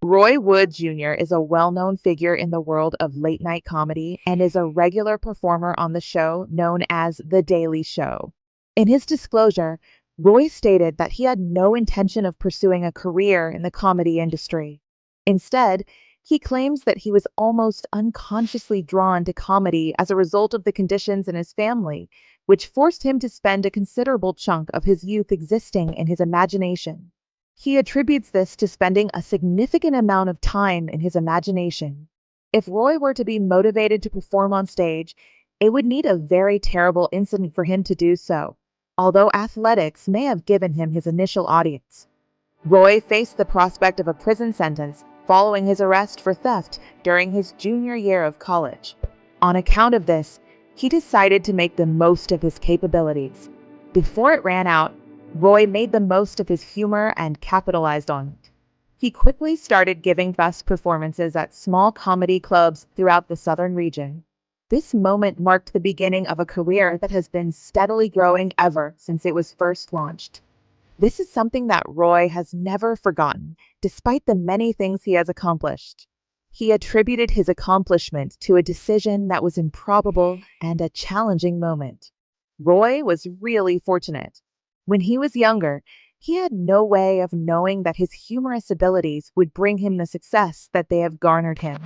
Roy Wood Jr. is a well-known figure in the world of late-night comedy and is a regular performer on the show known as The Daily Show. In his disclosure, Roy stated that he had no intention of pursuing a career in the comedy industry. Instead, he claims that he was almost unconsciously drawn to comedy as a result of the conditions in his family, which forced him to spend a considerable chunk of his youth existing in his imagination. He attributes this to spending a significant amount of time in his imagination. If Roy were to be motivated to perform on stage, it would need a very terrible incident for him to do so, although athletics may have given him his initial audience. Roy faced the prospect of a prison sentence following his arrest for theft during his junior year of college. On account of this, he decided to make the most of his capabilities. Before it ran out, Roy made the most of his humor and capitalized on it. He quickly started giving best performances at small comedy clubs throughout the southern region. This moment marked the beginning of a career that has been steadily growing ever since it was first launched. This is something that Roy has never forgotten, despite the many things he has accomplished. He attributed his accomplishment to a decision that was improbable and a challenging moment. Roy was really fortunate. When he was younger, he had no way of knowing that his humorous abilities would bring him the success that they have garnered him.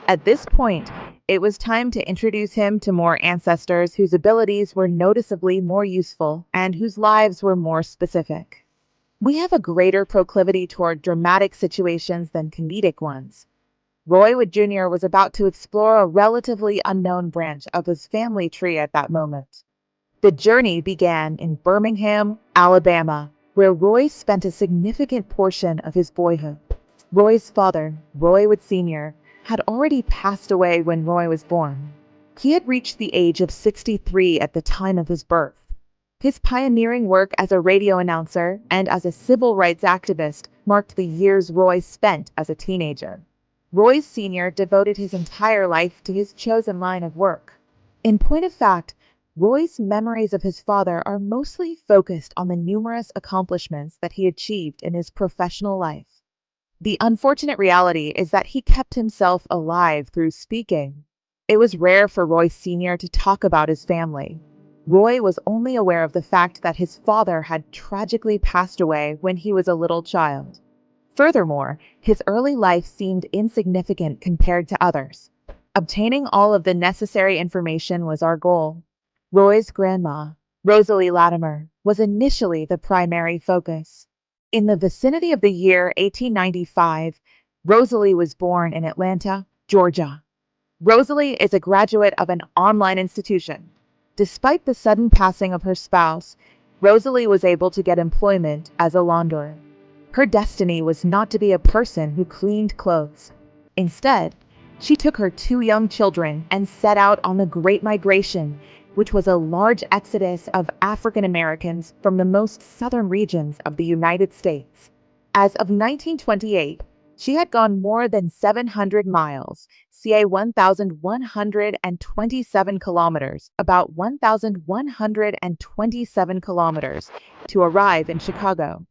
At this point, it was time to introduce him to more ancestors whose abilities were noticeably more useful and whose lives were more specific. We have a greater proclivity toward dramatic situations than comedic ones. Roy Wood Jr. was about to explore a relatively unknown branch of his family tree at that moment. The journey began in Birmingham, Alabama, where Roy spent a significant portion of his boyhood. Roy's father, Roy Wood Sr., had already passed away when Roy was born. He had reached the age of 63 at the time of his birth. His pioneering work as a radio announcer and as a civil rights activist marked the years Roy spent as a teenager. Roy Sr. devoted his entire life to his chosen line of work. In point of fact, Roy's memories of his father are mostly focused on the numerous accomplishments that he achieved in his professional life. The unfortunate reality is that he kept himself alive through speaking. It was rare for Roy Sr. to talk about his family. Roy was only aware of the fact that his father had tragically passed away when he was a little child. Furthermore, his early life seemed insignificant compared to others. Obtaining all of the necessary information was our goal. Roy's grandma, Rosalie Latimer, was initially the primary focus. In the vicinity of the year 1895, Rosalie was born in Atlanta, Georgia. Rosalie is a graduate of an online institution. Despite the sudden passing of her spouse, Rosalie was able to get employment as a launderer. Her destiny was not to be a person who cleaned clothes. Instead, she took her two young children and set out on the Great Migration, which was a large exodus of African Americans from the most southern regions of the United States. As of 1928, she had gone more than 700 miles, ca 1,127 kilometers, about 1,127 kilometers, to arrive in Chicago.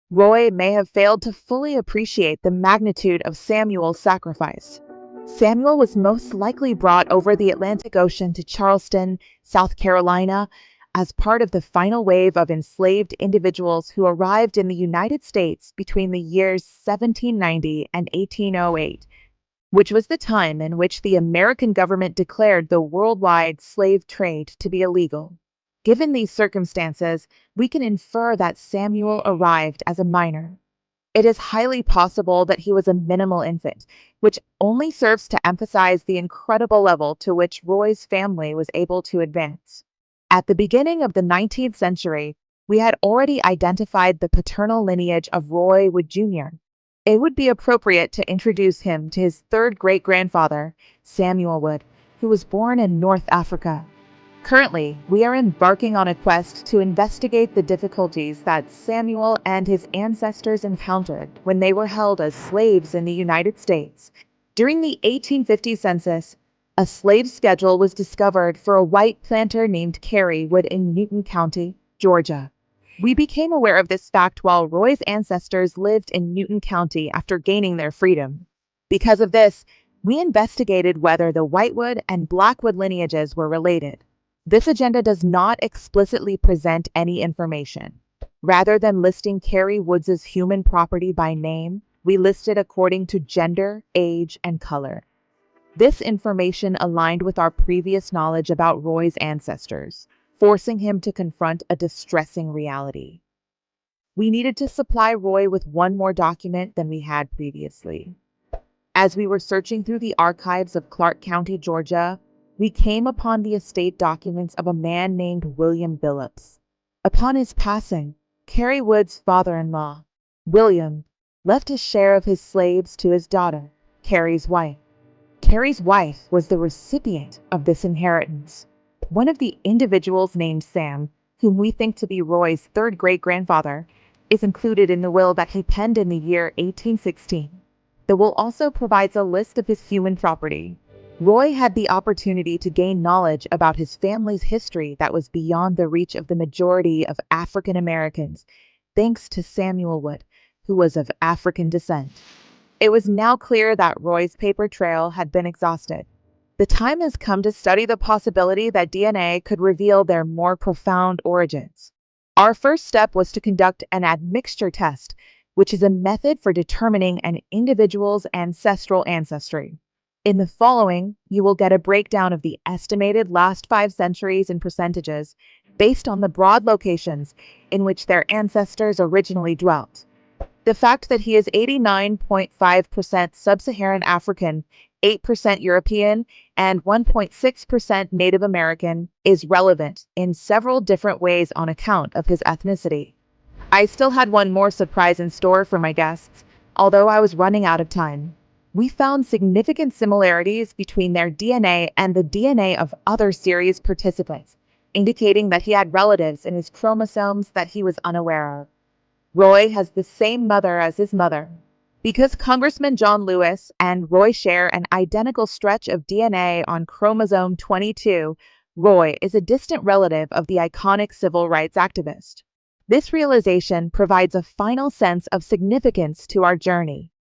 Roy may have failed to fully appreciate the magnitude of Samuel's sacrifice. Samuel was most likely brought over the Atlantic Ocean to Charleston, South Carolina, as part of the final wave of enslaved individuals who arrived in the United States between the years 1790 and 1808, which was the time in which the American government declared the worldwide slave trade to be illegal. Given these circumstances, we can infer that Samuel arrived as a minor. It is highly possible that he was a minimal infant, which only serves to emphasize the incredible level to which Roy's family was able to advance. At the beginning of the 19th century, we had already identified the paternal lineage of Roy Wood Jr. It would be appropriate to introduce him to his third great-grandfather, Samuel Wood, who was born in North Africa. Currently, we are embarking on a quest to investigate the difficulties that Samuel and his ancestors encountered when they were held as slaves in the United States. During the 1850 census, a slave schedule was discovered for a white planter named Carey Wood in Newton County, Georgia. We became aware of this fact while Roy's ancestors lived in Newton County after gaining their freedom. Because of this, we investigated whether the Whitewood and Blackwood lineages were related. This agenda does not explicitly present any information. Rather than listing Carrie Woods' human property by name, we listed according to gender, age, and color. This information aligned with our previous knowledge about Roy's ancestors, forcing him to confront a distressing reality. We needed to supply Roy with one more document than we had previously. As we were searching through the archives of Clark County, Georgia, we came upon the estate documents of a man named William Billups. Upon his passing, Carrie Wood's father-in-law, William, left his share of his slaves to his daughter, Carrie's wife. Carrie's wife was the recipient of this inheritance. One of the individuals named Sam, whom we think to be Roy's third great-grandfather, is included in the will that he penned in the year 1816. The will also provides a list of his human property. Roy had the opportunity to gain knowledge about his family's history that was beyond the reach of the majority of African Americans, thanks to Samuel Wood, who was of African descent. It was now clear that Roy's paper trail had been exhausted. The time has come to study the possibility that DNA could reveal their more profound origins. Our first step was to conduct an admixture test, which is a method for determining an individual's ancestral ancestry. In the following, you will get a breakdown of the estimated last 5 centuries in percentages based on the broad locations in which their ancestors originally dwelt. The fact that he is 89.5% Sub-Saharan African, 8% European, and 1.6% Native American is relevant in several different ways on account of his ethnicity. I still had one more surprise in store for my guests, although I was running out of time. We found significant similarities between their DNA and the DNA of other series participants, indicating that he had relatives in his chromosomes that he was unaware of. Roy has the same mother as his mother. Because Congressman John Lewis and Roy share an identical stretch of DNA on chromosome 22, Roy is a distant relative of the iconic civil rights activist. This realization provides a final sense of significance to our journey.